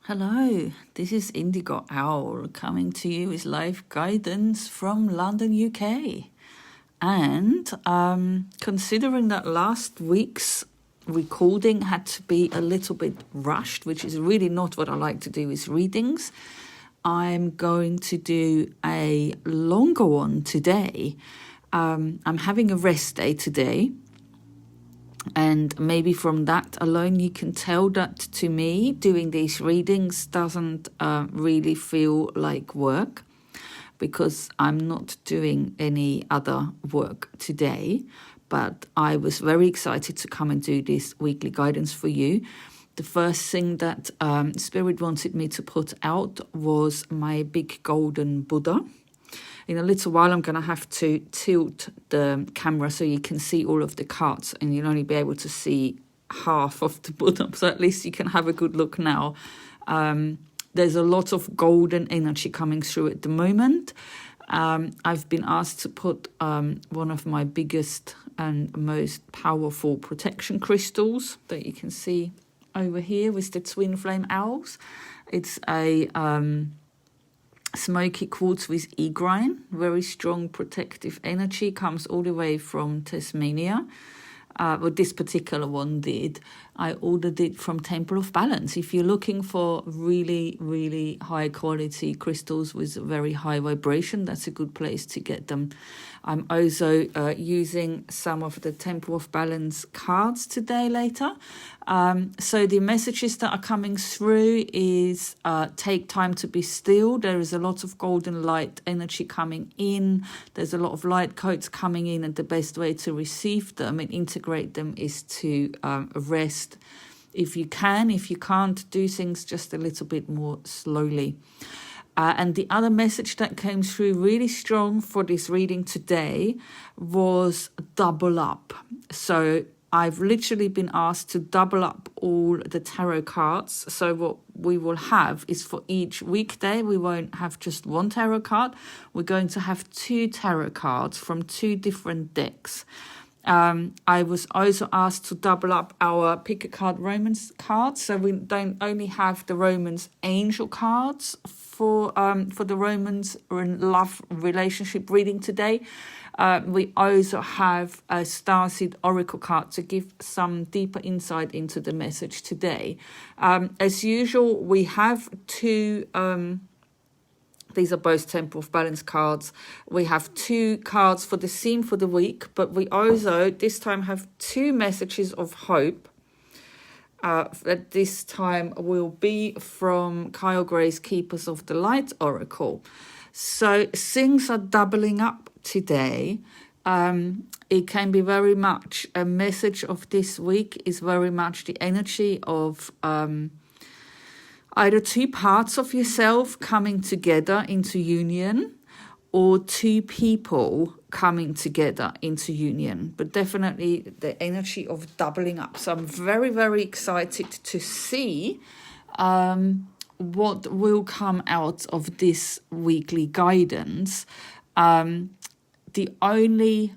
Hello, this is Indigo Owl coming to you with live guidance from London, UK. And considering that last week's recording had to be a little bit rushed, which is really not what I like to do with readings, I'm going to do a longer one today. I'm having a rest day today. And maybe from that alone, you can tell that to me, doing these readings doesn't really feel like work, because I'm not doing any other work today. But I was very excited to come and do this weekly guidance for you. The first thing that Spirit wanted me to put out was my big golden Buddha. In a little while, I'm going to have to tilt the camera so you can see all of the cards, and you'll only be able to see half of the Buddha, so at least you can have a good look now. There's a lot of golden energy coming through at the moment. I've been asked to put one of my biggest and most powerful protection crystals that you can see over here with the twin flame owls. It's a smoky quartz with e-grind, very strong protective energy, comes all the way from Tasmania. Well, this particular one did. I ordered it from Temple of Balance. If you're looking for really, really high quality crystals with very high vibration, that's a good place to get them. I'm also using some of the Temple of Balance cards today later. So the messages that are coming through is take time to be still. There is a lot of golden light energy coming in. There's a lot of light codes coming in, and the best way to receive them and integrate them is to rest if you can. If you can't, do things just a little bit more slowly. And the other message that came through really strong for this reading today was double up. So I've literally been asked to double up all the tarot cards. So what we will have is, for each weekday, we won't have just one tarot card. We're going to have 2 tarot cards from 2 different decks. I was also asked to double up our pick a card Romans cards, so we don't only have the Romans angel cards for the Romans love relationship reading today. We also have a starseed oracle card to give some deeper insight into the message today. As usual, we have 2. These are both Temple of Balance cards. We have 2 cards for the theme for the week, but we also this time have 2 messages of hope. That this time will be from Kyle Gray's Keepers of the Light Oracle. So things are doubling up today. It can be very much a message of this week is very much the energy of either 2 parts of yourself coming together into union, or 2 people coming together into union, but definitely the energy of doubling up. So I'm very, very excited to see what will come out of this weekly guidance. The only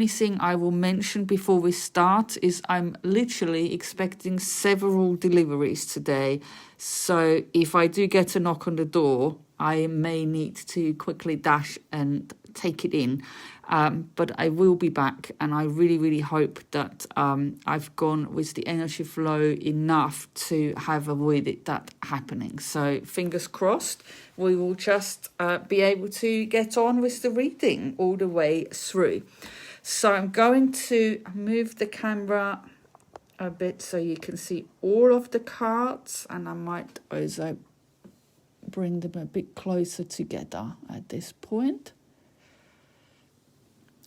thing I will mention before we start is I'm literally expecting several deliveries today. So if I do get a knock on the door, I may need to quickly dash and take it in. But I will be back, and I really, really hope that I've gone with the energy flow enough to have avoided that happening. So fingers crossed, we will just be able to get on with the reading all the way through. So I'm going to move the camera a bit so you can see all of the cards, and I might also bring them a bit closer together at this point,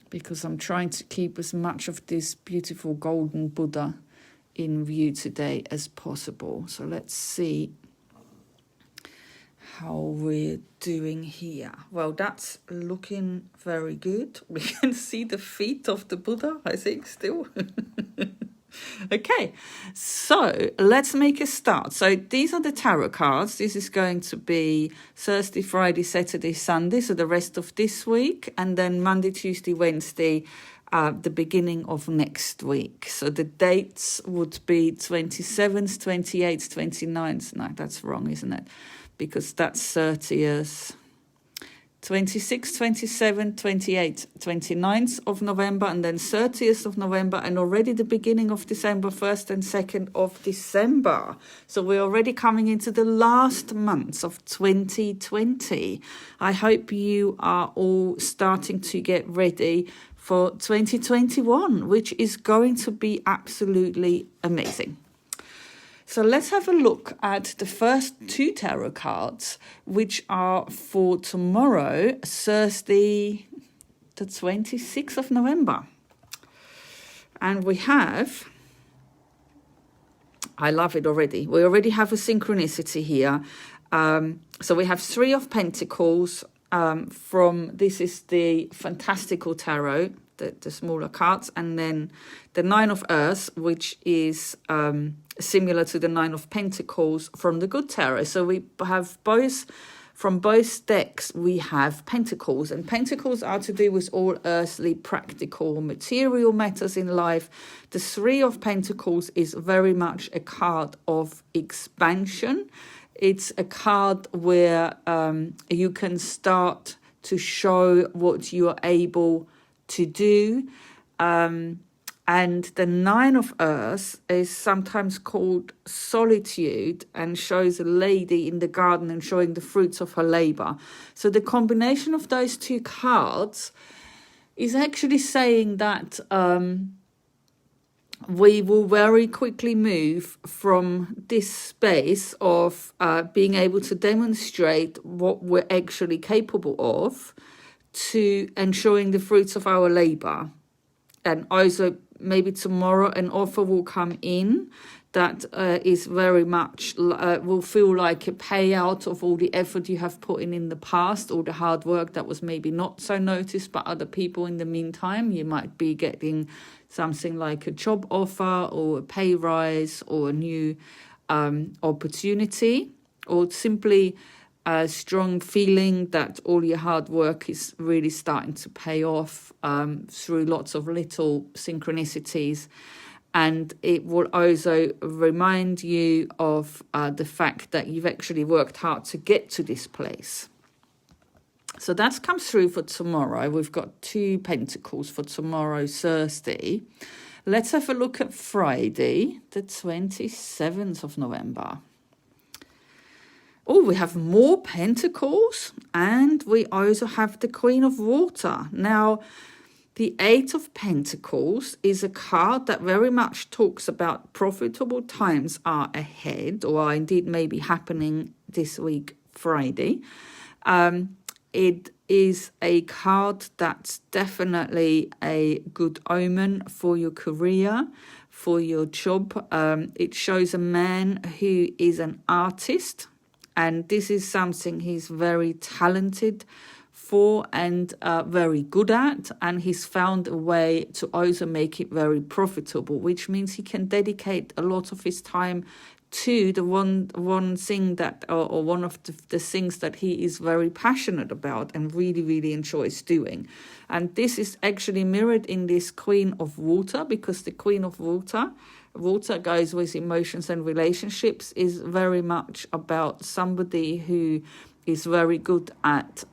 because I'm trying to keep as much of this beautiful golden Buddha in view today as possible. So let's see how we're doing here. Well, that's looking very good. We can see the feet of the Buddha, I think, still. Okay, so let's make a start. So these are the tarot cards. This is going to be Thursday, Friday, Saturday, Sunday, so the rest of this week, and then Monday, Tuesday, Wednesday the beginning of next week. So the dates would be 27th, 28th, 29th. No, that's wrong, isn't it? Because that's 30th. 26th, 27th, 28th, 29th of November, and then 30th of November, and already the beginning of December, 1st and 2nd of December. So we're already coming into the last months of 2020. I hope you are all starting to get ready for 2021, which is going to be absolutely amazing. So let's have a look at the first two tarot cards, which are for tomorrow, Thursday, the 26th of November. And we have, I love it already. We already have a synchronicity here. So we have Three of Pentacles this is the Fantastical Tarot, the smaller cards, and then the Nine of Earths, which is similar to the Nine of Pentacles from the Good Tarot. So we have both, from both decks, we have Pentacles, and Pentacles are to do with all earthly, practical, material matters in life. The Three of Pentacles is very much a card of expansion. It's a card where you can start to show what you are able to do. And the Nine of Earths is sometimes called solitude and shows a lady in the garden and showing the fruits of her labor. So the combination of those two cards is actually saying that we will very quickly move from this space of being able to demonstrate what we're actually capable of to ensuring the fruits of our labor. And also maybe tomorrow an offer will come in that is very much, will feel like a payout of all the effort you have put in the past, all the hard work that was maybe not so noticed by other people in the meantime. You might be getting something like a job offer or a pay rise or a new opportunity, or simply a strong feeling that all your hard work is really starting to pay off through lots of little synchronicities. And it will also remind you of the fact that you've actually worked hard to get to this place. So that's come through for tomorrow. We've got two Pentacles for tomorrow, Thursday. Let's have a look at Friday, the 27th of November. Oh, we have more Pentacles, and we also have the Queen of Water. Now, the Eight of Pentacles is a card that very much talks about profitable times are ahead, or are indeed maybe happening this week, Friday. It is a card that's definitely a good omen for your career, for your job. It shows a man who is an artist, and this is something he's very talented for and very good at, and he's found a way to also make it very profitable, which means he can dedicate a lot of his time to the one thing that, or one of the things that he is very passionate about and really, really enjoys doing. And this is actually mirrored in this Queen of Water, because the Queen of Water goes with emotions and relationships, is very much about somebody who is very good at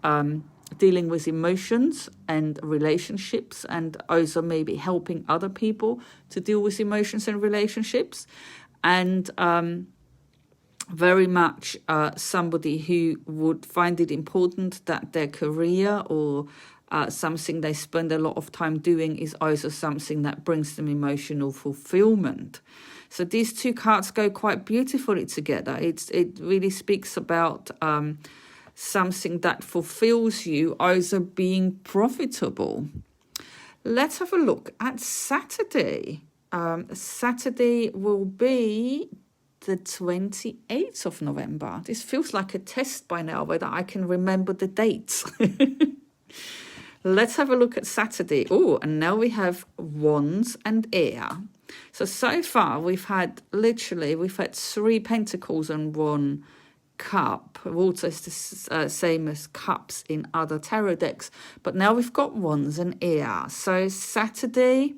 dealing with emotions and relationships, and also maybe helping other people to deal with emotions and relationships. And very much somebody who would find it important that their career or something they spend a lot of time doing is also something that brings them emotional fulfillment. So these two cards go quite beautifully together. It really speaks about something that fulfills you, also being profitable. Let's have a look at Saturday. Saturday will be the 28th of November. This feels like a test by now, whether I can remember the dates. Let's have a look at Saturday. Oh, and now we have Wands and Air. So far we've had three Pentacles and one cup. Water is the same as cups in other tarot decks. But now we've got wands and air. So Saturday,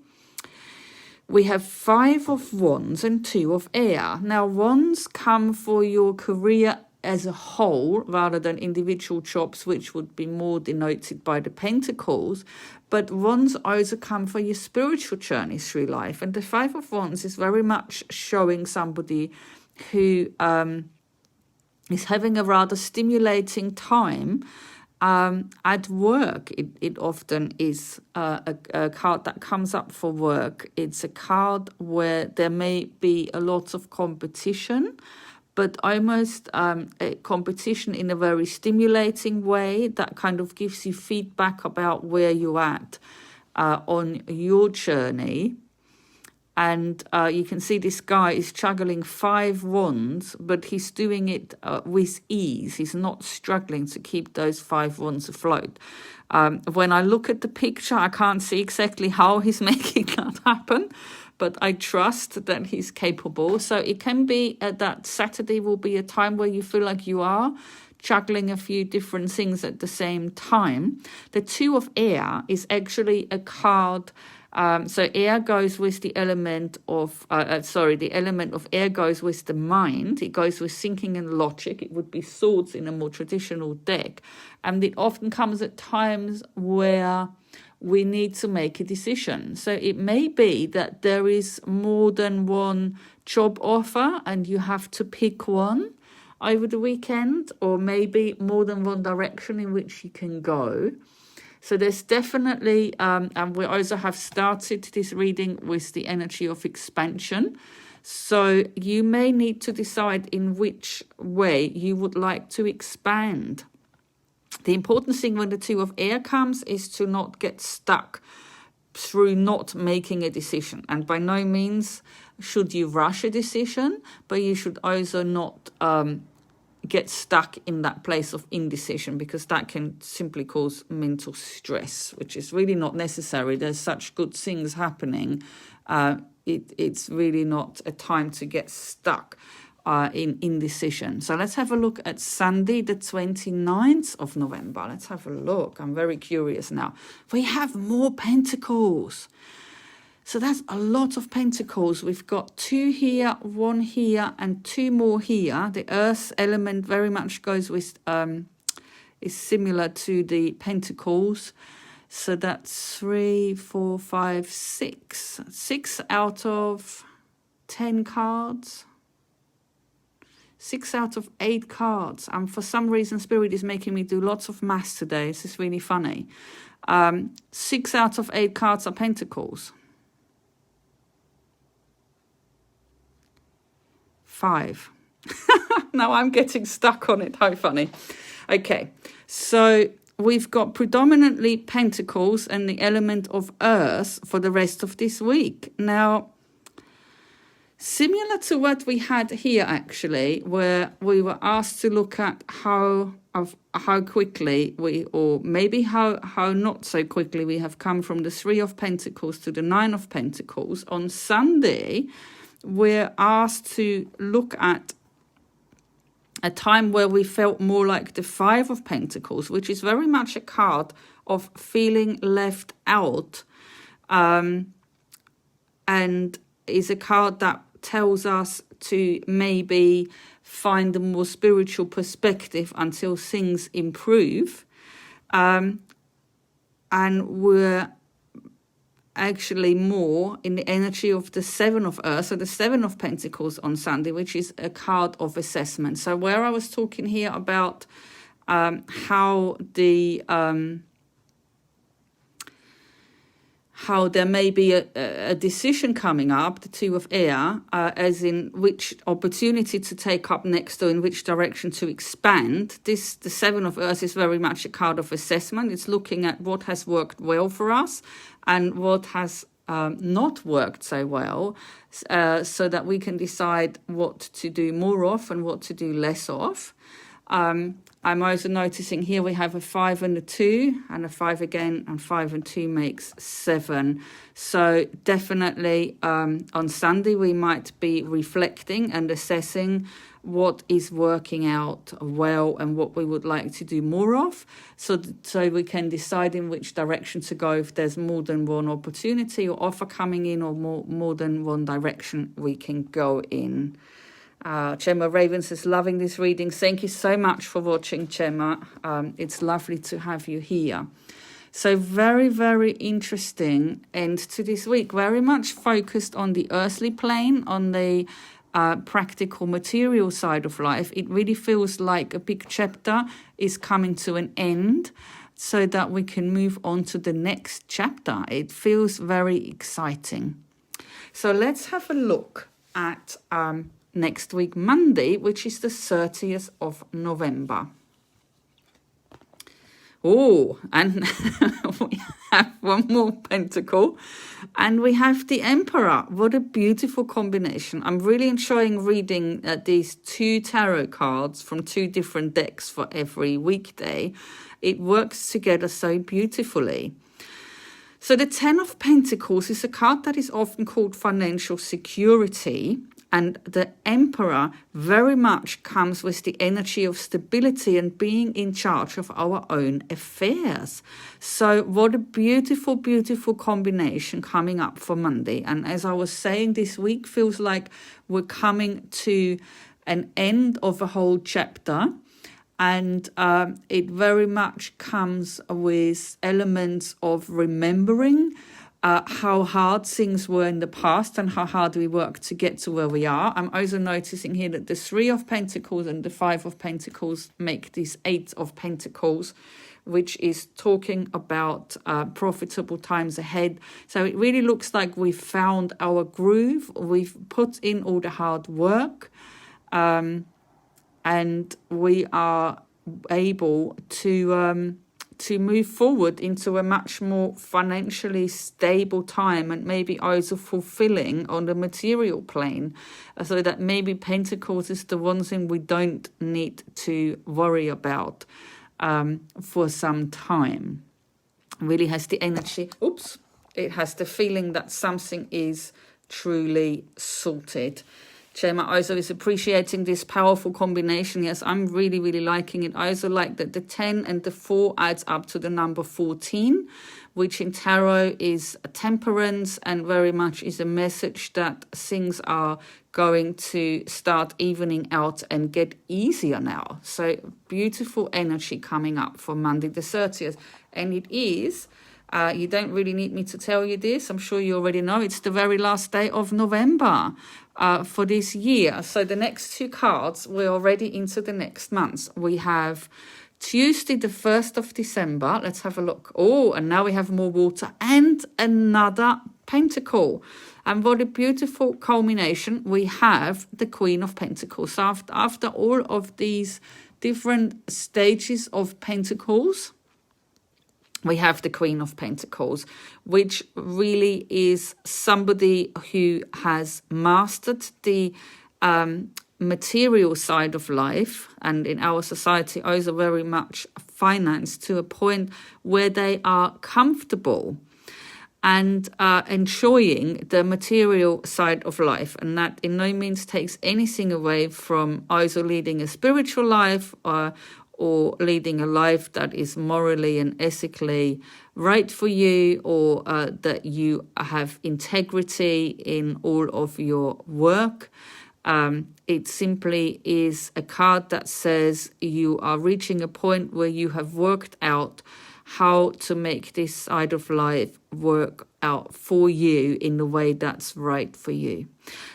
we have 5 of wands and 2 of air. Now, wands come for your career as a whole rather than individual jobs, which would be more denoted by the pentacles. But wands also come for your spiritual journey through life. And the 5 of wands is very much showing somebody who is having a rather stimulating time at work. It often is a card that comes up for work. It's a card where there may be a lot of competition, but almost a competition in a very stimulating way that kind of gives you feedback about where you're at on your journey. And you can see this guy is juggling 5 wands, but he's doing it with ease. He's not struggling to keep those 5 wands afloat. When I look at the picture, I can't see exactly how he's making that happen, but I trust that he's capable. So it can be that Saturday will be a time where you feel like you are juggling a few different things at the same time. The 2 of air is actually a card. So air goes with the element of, the element of air goes with the mind. It goes with thinking and logic. It would be swords in a more traditional deck. And it often comes at times where we need to make a decision. So it may be that there is more than one job offer and you have to pick one over the weekend, or maybe more than one direction in which you can go. So there's definitely, and we also have started this reading with the energy of expansion. So you may need to decide in which way you would like to expand. The important thing when the 2 of air comes is to not get stuck through not making a decision. And by no means should you rush a decision, but you should also not get stuck in that place of indecision, because that can simply cause mental stress, which is really not necessary. There's such good things happening. It's really not a time to get stuck in indecision. So let's have a look at Sunday, the 29th of November. Let's have a look. I'm very curious now. We have more pentacles. So that's a lot of pentacles. We've got 2 here, 1 here, and 2 more here. The earth element very much goes with, is similar to the pentacles. So that's 3, 4, 5, 6. 6 out of 10 cards. 6 out of 8 cards. And for some reason, Spirit is making me do lots of maths today. This is really funny. 6 out of 8 cards are pentacles. 5. Now I'm getting stuck on it. How funny. Okay, so we've got predominantly pentacles and the element of earth for the rest of this week. Now, similar to what we had here, actually, where we were asked to look at how quickly we, or maybe how not so quickly we have come from the 3 of Pentacles to the 9 of Pentacles. On Sunday, we're asked to look at a time where we felt more like the 5 of Pentacles, which is very much a card of feeling left out, and is a card that tells us to maybe find a more spiritual perspective until things improve. And we're actually more in the energy of the 7 of Earth, so the 7 of Pentacles on Sunday, which is a card of assessment. So where I was talking here about how there may be a decision coming up, the 2 of Air, as in which opportunity to take up next or in which direction to expand. The 7 of Earth is very much a card of assessment. It's looking at what has worked well for us and what has not worked so well, so that we can decide what to do more of and what to do less of. I'm also noticing here we have a 5 and a 2 and a 5 again, and 5 and 2 makes 7. So definitely on Sunday we might be reflecting and assessing what is working out well and what we would like to do more of, so we can decide in which direction to go if there's more than one opportunity or offer coming in, or more than one direction we can go in. Chema Raven says, loving this reading. Thank you so much for watching, Chema. It's lovely to have you here. So very, very interesting end to this week. Very much focused on the earthly plane, on the practical material side of life. It really feels like a big chapter is coming to an end so that we can move on to the next chapter. It feels very exciting. So let's have a look at next week, Monday, which is the 30th of November. Oh, and we have one more pentacle, and we have the Emperor. What a beautiful combination. I'm really enjoying reading these 2 tarot cards from 2 different decks for every weekday. It works together so beautifully. So the 10 of Pentacles is a card that is often called financial security. And the Emperor very much comes with the energy of stability and being in charge of our own affairs. So what a beautiful, beautiful combination coming up for Monday. And as I was saying, this week feels like we're coming to an end of a whole chapter. And it very much comes with elements of remembering how hard things were in the past and how hard we worked to get to where we are. I'm also noticing here that the 3 of Pentacles and the 5 of Pentacles make this 8 of Pentacles, which is talking about profitable times ahead. So it really looks like we've found our groove. We've put in all the hard work, and we are able to move forward into a much more financially stable time, and maybe also fulfilling on the material plane, so that maybe Pentacles is the one thing we don't need to worry about for some time. Really has the energy, it has the feeling that something is truly sorted. Chema also is appreciating this powerful combination. Yes, I'm really, really liking it. I also like that the 10 and the 4 adds up to the number 14, which in tarot is a temperance and very much is a message that things are going to start evening out and get easier now. So beautiful energy coming up for Monday the 30th. And it is... you don't really need me to tell you this. I'm sure you already know. It's the very last day of November for this year. So the next 2 cards, we're already into the next month. We have Tuesday, the 1st of December. Let's have a look. Oh, and now we have more water and another pentacle. And what a beautiful culmination. We have the Queen of Pentacles. So after all of these different stages of Pentacles, we have the Queen of Pentacles, which really is somebody who has mastered the material side of life, and in our society also very much finance, to a point where they are comfortable and enjoying the material side of life. And that in no means takes anything away from also leading a spiritual life or leading a life that is morally and ethically right for you, or that you have integrity in all of your work. It simply is a card that says you are reaching a point where you have worked out how to make this side of life work out for you in the way that's right for you.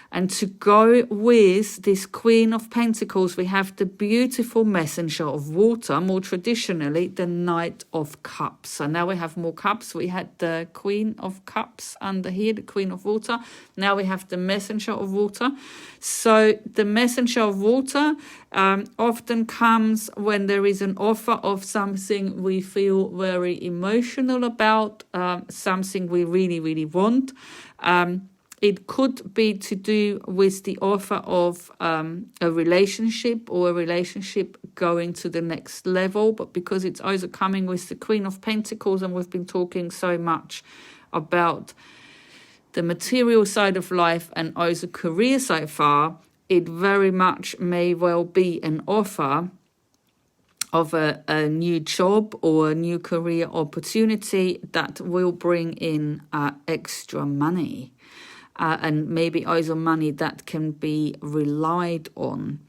And to go with this Queen of Pentacles, we have the beautiful Messenger of Water, more traditionally the Knight of Cups. So now we have more cups. We had the Queen of Cups under here, the Queen of Water. Now we have the Messenger of Water. So the Messenger of Water often comes when there is an offer of something we feel very emotional about, something we really, really want. It could be to do with the offer of a relationship or a relationship going to the next level. But because it's also coming with the Queen of Pentacles, and we've been talking so much about the material side of life and also career so far, it very much may well be an offer of a new job or a new career opportunity that will bring in extra money. And maybe also money that can be relied on.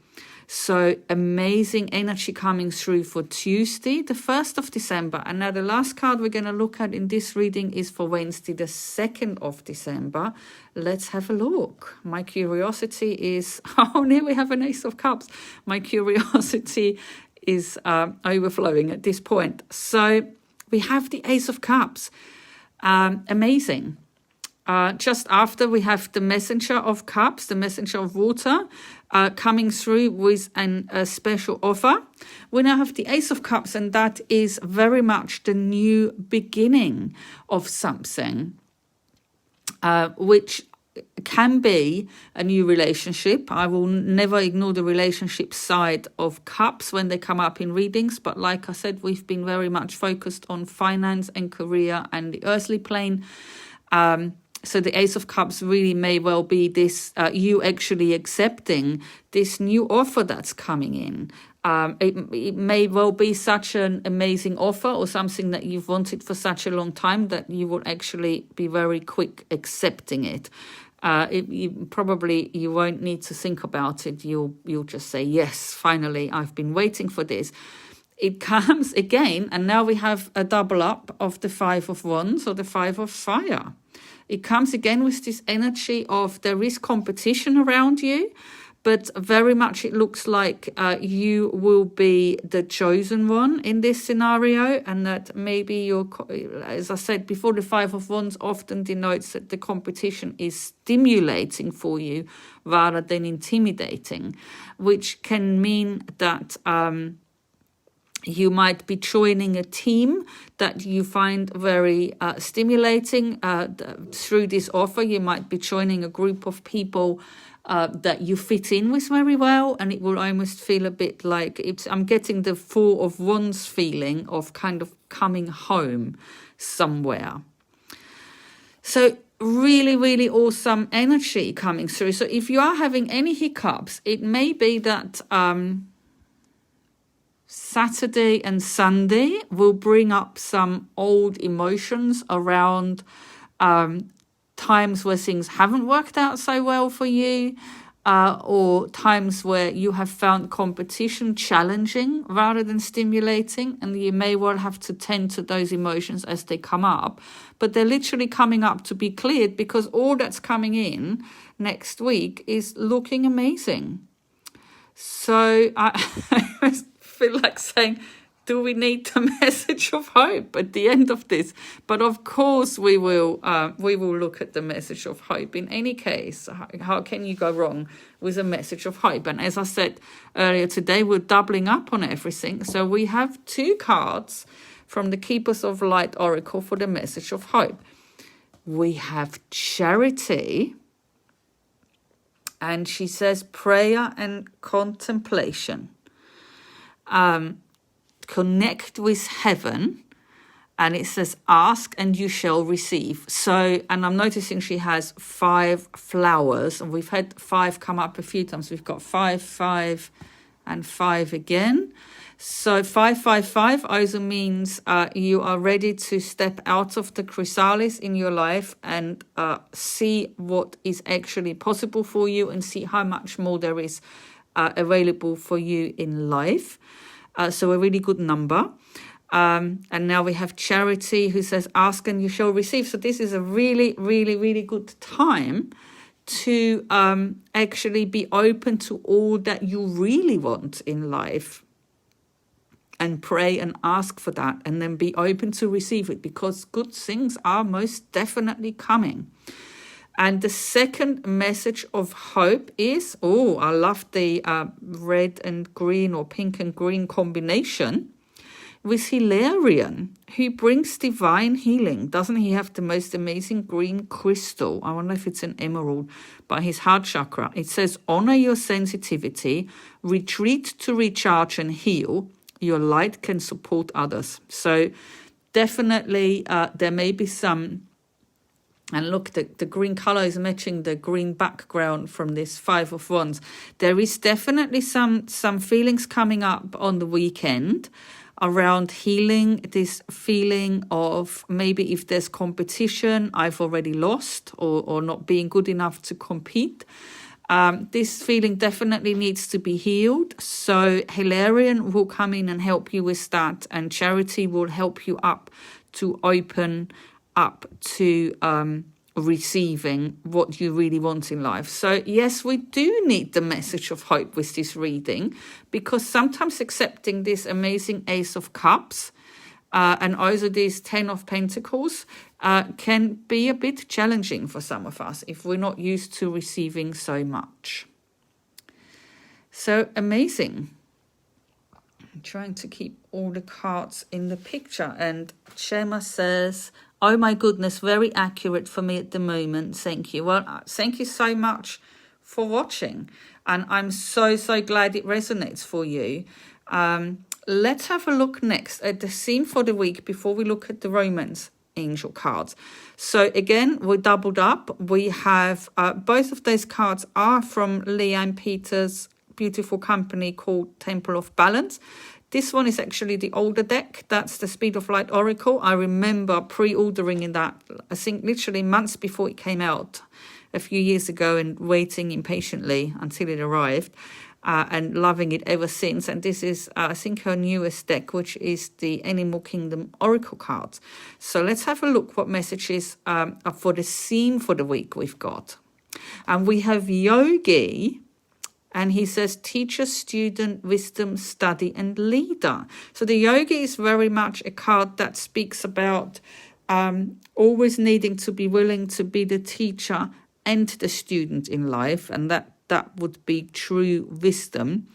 So amazing energy coming through for Tuesday, the 1st of December. And now the last card we're going to look at in this reading is for Wednesday, the 2nd of December. Let's have a look. My curiosity is, oh, here we have an Ace of Cups. My curiosity is overflowing at this point. So we have the Ace of Cups. Amazing. Just after we have the Messenger of Cups, the Messenger of Water, coming through with a special offer. We now have the Ace of Cups, and that is very much the new beginning of something, which can be a new relationship. I will never ignore the relationship side of cups when they come up in readings, but like I said, we've been very much focused on finance and career and the earthly plane. So the Ace of Cups really may well be this, you actually accepting this new offer that's coming in. It may well be such an amazing offer or something that you've wanted for such a long time that you will actually be very quick accepting it. You won't need to think about it. You'll just say, yes, finally, I've been waiting for this. It comes again, and now we have a double up of the Five of Wands or the Five of Fire. It comes again with this energy of there is competition around you, but very much it looks like you will be the chosen one in this scenario, and that maybe you're, as I said before, the Five of Wands often denotes that the competition is stimulating for you rather than intimidating, which can mean that you might be joining a team that you find very stimulating. Through this offer, you might be joining a group of people that you fit in with very well, and it will almost feel a bit like I'm getting the Four of Wands feeling of kind of coming home somewhere. So really, really awesome energy coming through. So if you are having any hiccups, it may be that Saturday and Sunday will bring up some old emotions around times where things haven't worked out so well for you, or times where you have found competition challenging rather than stimulating, and you may well have to tend to those emotions as they come up. But they're literally coming up to be cleared because all that's coming in next week is looking amazing. So I feel like saying, do we need the message of hope at the end of this? But of course we will look at the message of hope. In any case, how can you go wrong with a message of hope? And as I said earlier today, we're doubling up on everything. So we have 2 cards from the Keepers of Light Oracle for the message of hope. We have Charity, and she says prayer and contemplation. Connect with heaven, and it says ask and you shall receive. So, and I'm noticing she has 5 flowers, and we've had 5 come up a few times. We've got 5, 5 and 5 again. So 555 also means you are ready to step out of the chrysalis in your life and see what is actually possible for you and see how much more there is available for you in life. So a really good number. And now we have Charity, who says, ask and you shall receive. So this is a really, really, really good time to actually be open to all that you really want in life, and pray and ask for that, and then be open to receive it, because good things are most definitely coming. And the second message of hope is, I love the red and green or pink and green combination. with Hilarion, who brings divine healing. Doesn't he have the most amazing green crystal? I wonder if it's an emerald, by his heart chakra. It says, honor your sensitivity, retreat to recharge and heal. Your light can support others. So definitely there may be some, and look, the green color is matching the green background from this Five of Wands. There is definitely some feelings coming up on the weekend around healing, this feeling of maybe if there's competition, I've already lost, or not being good enough to compete. This feeling definitely needs to be healed. So Hilarion will come in and help you with that, and Charity will help you up to open up to receiving what you really want in life. So yes, we do need the message of hope with this reading, because sometimes accepting this amazing Ace of Cups and also this Ten of Pentacles can be a bit challenging for some of us if we're not used to receiving so much. So amazing. I'm trying to keep all the cards in the picture, and Shema says, oh my goodness, very accurate for me at the moment. Thank you. Well, thank you so much for watching, and I'm so glad it resonates for you. Let's have a look next at the theme for the week before we look at the romance angel cards. So again, we're doubled up. We have both of those cards are from Leanne Peters' beautiful company called Temple of Balance. This one is actually the older deck. That's the Speed of Light Oracle. I remember pre-ordering in that, I think literally months before it came out a few years ago, and waiting impatiently until it arrived, and loving it ever since. And this is, I think, her newest deck, which is the Animal Kingdom Oracle cards. So let's have a look what messages for the theme for the week we've got. And we have Yogi. And he says, teacher, student, wisdom, study, and leader. So the Yogi is very much a card that speaks about always needing to be willing to be the teacher and the student in life. And that would be true wisdom,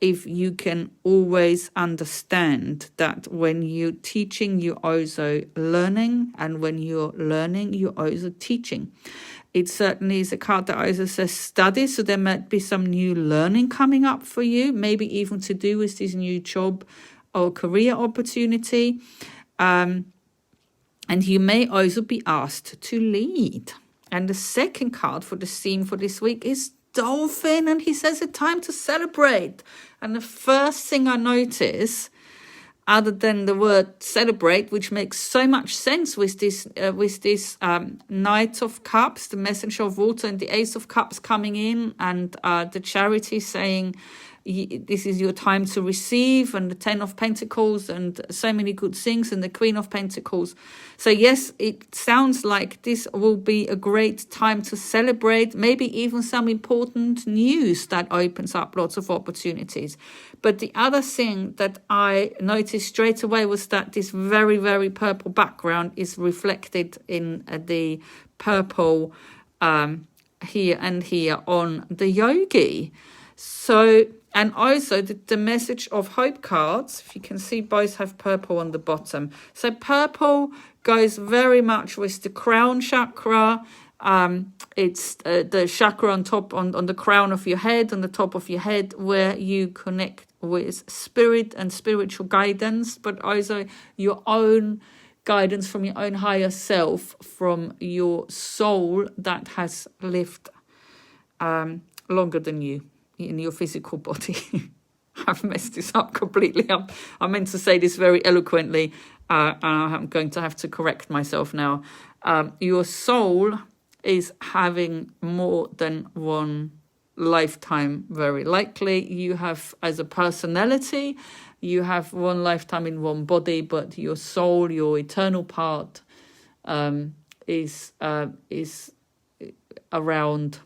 if you can always understand that when you're teaching, you're also learning. And when you're learning, you're also teaching. It certainly is a card that also says study, so there might be some new learning coming up for you, maybe even to do with this new job or career opportunity. And you may also be asked to lead. And the second card for the theme for this week is Dolphin, and he says it's time to celebrate. And the first thing I notice, other than the word celebrate, which makes so much sense with this Knight of Cups, the Messenger of Water, and the Ace of Cups coming in, and the Charity saying this is your time to receive, and the Ten of Pentacles, and so many good things, and the Queen of Pentacles. So yes, it sounds like this will be a great time to celebrate, maybe even some important news that opens up lots of opportunities. But the other thing that I noticed straight away was that this very, very purple background is reflected in the purple here and here on the Yogi. So, and also the message of hope cards, if you can see, both have purple on the bottom. So purple goes very much with the crown chakra. It's the chakra on top, on the crown of your head, on the top of your head, where you connect with spirit and spiritual guidance, but also your own guidance from your own higher self, from your soul that has lived longer than you in your physical body. I've messed this up completely. I meant to say this very eloquently, and I'm going to have to correct myself now. Your soul is having more than one lifetime, very likely. You have, as a personality, you have one lifetime in one body, but your soul, your eternal part, is around.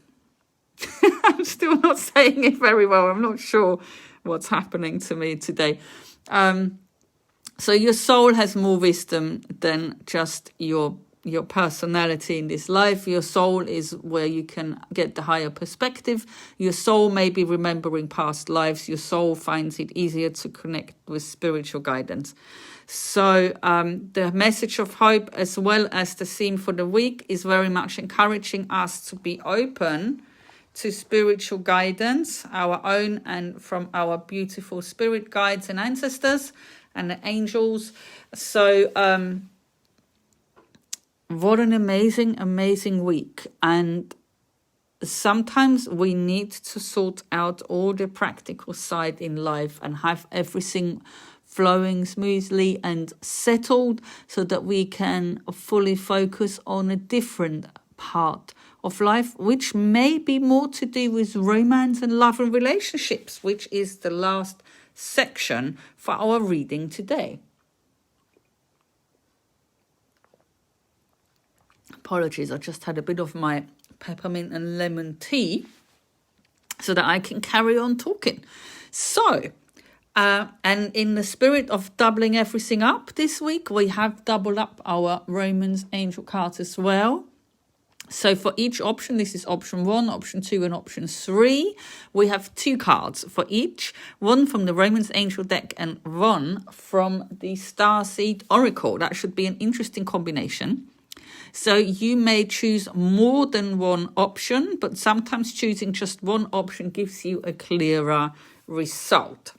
I'm still not saying it very well. I'm not sure what's happening to me today. So your soul has more wisdom than just your your personality in this life. Your soul is where you can get the higher perspective. Your soul may be remembering past lives. Your soul finds it easier to connect with spiritual guidance. So the message of hope, as well as the theme for the week, is very much encouraging us to be open to spiritual guidance, our own and from our beautiful spirit guides and ancestors and the angels. So what an amazing week. And sometimes we need to sort out all the practical side in life and have everything flowing smoothly and settled so that we can fully focus on a different part of life, which may be more to do with romance and love and relationships, which is the last section for our reading today. Apologies, I just had a bit of my peppermint and lemon tea so that I can carry on talking. So, and in the spirit of doubling everything up this week, we have doubled up our Romance Angel cards as well. So for each option, this is option 1, option 2 and option 3, we have 2 cards for each, one from the Romance Angel deck and one from the Starseed Oracle. That should be an interesting combination. So you may choose more than one option, but sometimes choosing just one option gives you a clearer result.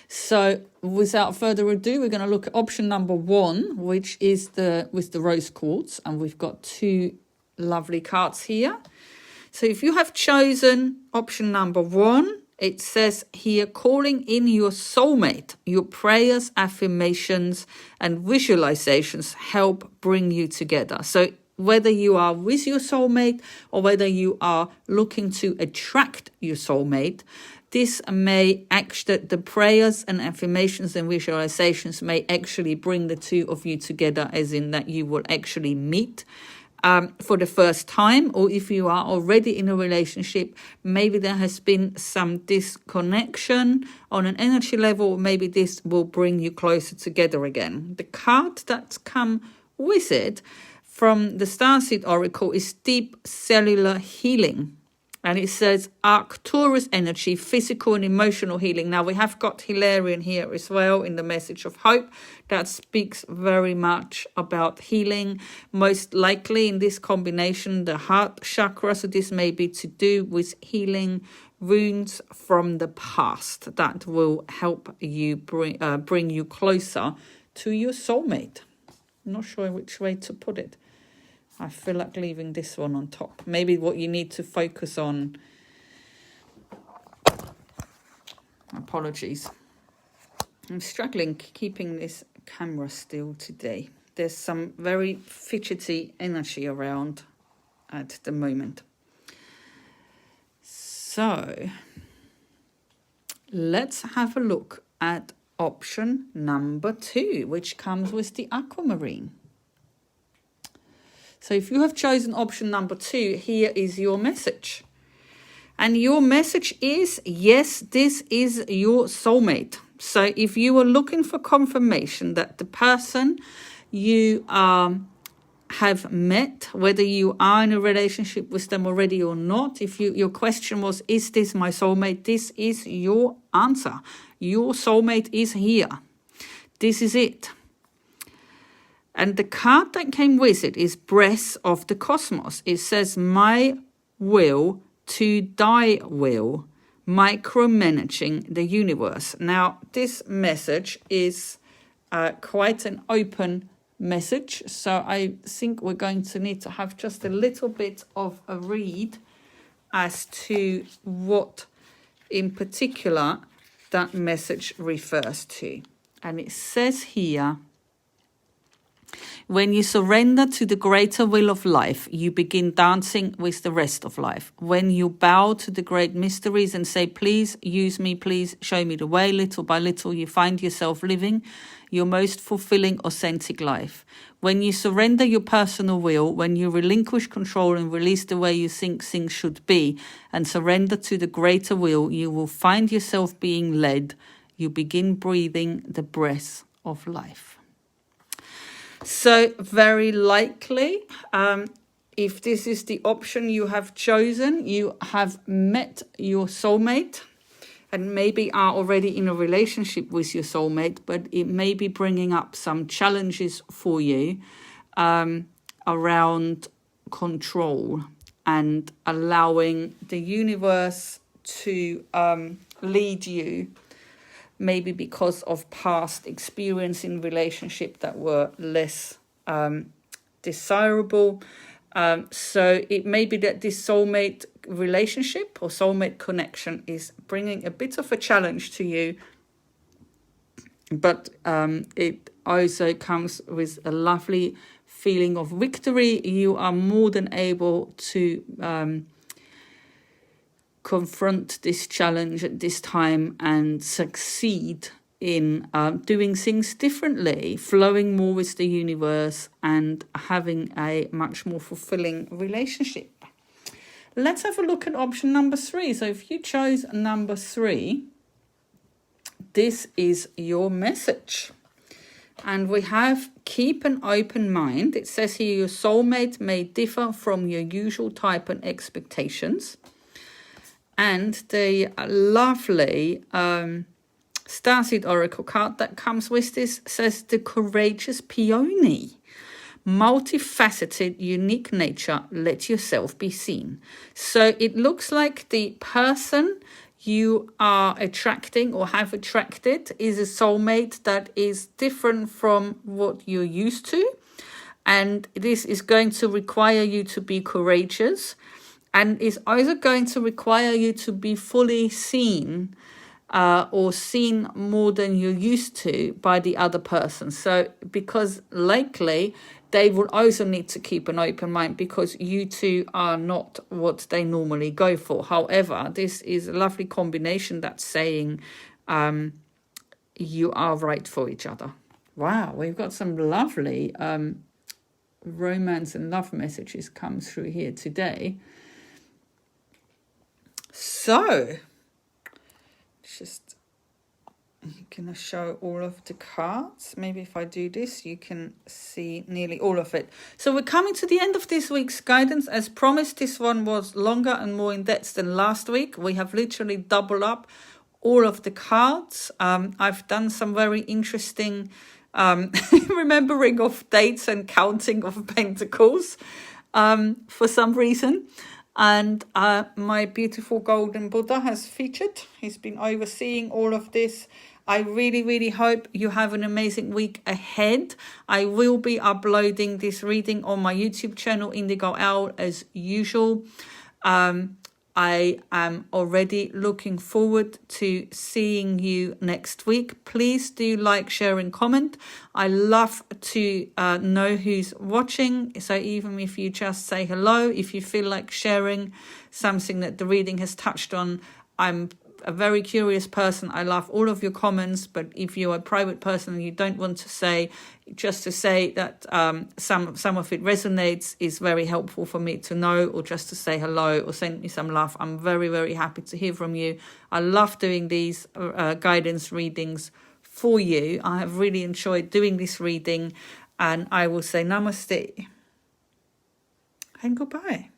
So without further ado, we're going to look at option number 1, which is with the rose quartz, and we've got 2 lovely cards here. So if you have chosen option number 1, it says here, calling in your soulmate. Your prayers, affirmations and visualizations help bring you together. So whether you are with your soulmate or whether you are looking to attract your soulmate, this may actually, the prayers and affirmations and visualizations may actually bring the two of you together, as in that you will actually meet for the first time. Or if you are already in a relationship, maybe there has been some disconnection on an energy level. Maybe this will bring you closer together again. The card that's come with it from the Starseed Oracle is Deep Cellular Healing. And it says Arcturus energy, physical and emotional healing. Now we have got Hilarion here as well in the message of hope. That speaks very much about healing. Most likely in this combination, the heart chakra. So this may be to do with healing wounds from the past. That will help you bring you closer to your soulmate. I'm not sure which way to put it. I feel like leaving this one on top. Maybe what you need to focus on. Apologies. I'm struggling keeping this camera still today. There's some very fidgety energy around at the moment. So let's have a look at option number 2, which comes with the aquamarine. So if you have chosen option number 2, here is your message. And your message is, yes, this is your soulmate. So if you are looking for confirmation that the person you have met, whether you are in a relationship with them already or not, if your question was, is this my soulmate? This is your answer. Your soulmate is here. This is it. And the card that came with it is Breath of the Cosmos. It says, my will to thy will, micromanaging the universe. Now, this message is quite an open message. So I think we're going to need to have just a little bit of a read as to what in particular that message refers to. And it says here, when you surrender to the greater will of life, you begin dancing with the rest of life. When you bow to the great mysteries and say, please use me, please show me the way, little by little, you find yourself living your most fulfilling, authentic life. When you surrender your personal will, when you relinquish control and release the way you think things should be, and surrender to the greater will, you will find yourself being led. You begin breathing the breath of life. So very likely, if this is the option you have chosen, you have met your soulmate and maybe are already in a relationship with your soulmate, but it may be bringing up some challenges for you around control and allowing the universe to lead you, maybe because of past experience in relationship that were less desirable. So it may be that this soulmate relationship or soulmate connection is bringing a bit of a challenge to you, but it also comes with a lovely feeling of victory. You are more than able to confront this challenge at this time and succeed in doing things differently, flowing more with the universe and having a much more fulfilling relationship. Let's have a look at option number 3. So if you chose number 3, this is your message. And we have keep an open mind. It says here your soulmate may differ from your usual type and expectations. And the lovely Starseed Oracle card that comes with this says the courageous peony. Multifaceted, unique nature, let yourself be seen. So it looks like the person you are attracting or have attracted is a soulmate that is different from what you're used to. And this is going to require you to be courageous. And is either going to require you to be fully seen or seen more than you're used to by the other person. So because likely they will also need to keep an open mind because you two are not what they normally go for. However, this is a lovely combination that's saying you are right for each other. Wow, we've got some lovely romance and love messages come through here today. So, just I'm going to show all of the cards. Maybe if I do this, you can see nearly all of it. So we're coming to the end of this week's guidance. As promised, this one was longer and more in depth than last week. We have literally doubled up all of the cards. I've done some very interesting remembering of dates and counting of pentacles for some reason. And my beautiful golden Buddha has featured. He's been overseeing all of this. I really, really hope you have an amazing week ahead. I will be uploading this reading on my YouTube channel, Indigo Owl, as usual. I am already looking forward to seeing you next week. Please do like, share and comment. I love to know who's watching. So even if you just say hello, if you feel like sharing something that the reading has touched on, I'm a very curious person. I love all of your comments, but if you're a private person and you don't want to say, just to say that some of it resonates is very helpful for me to know, or just to say hello or send me some love. I'm very, very happy to hear from you. I love doing these guidance readings for you. I have really enjoyed doing this reading, and I will say namaste and goodbye.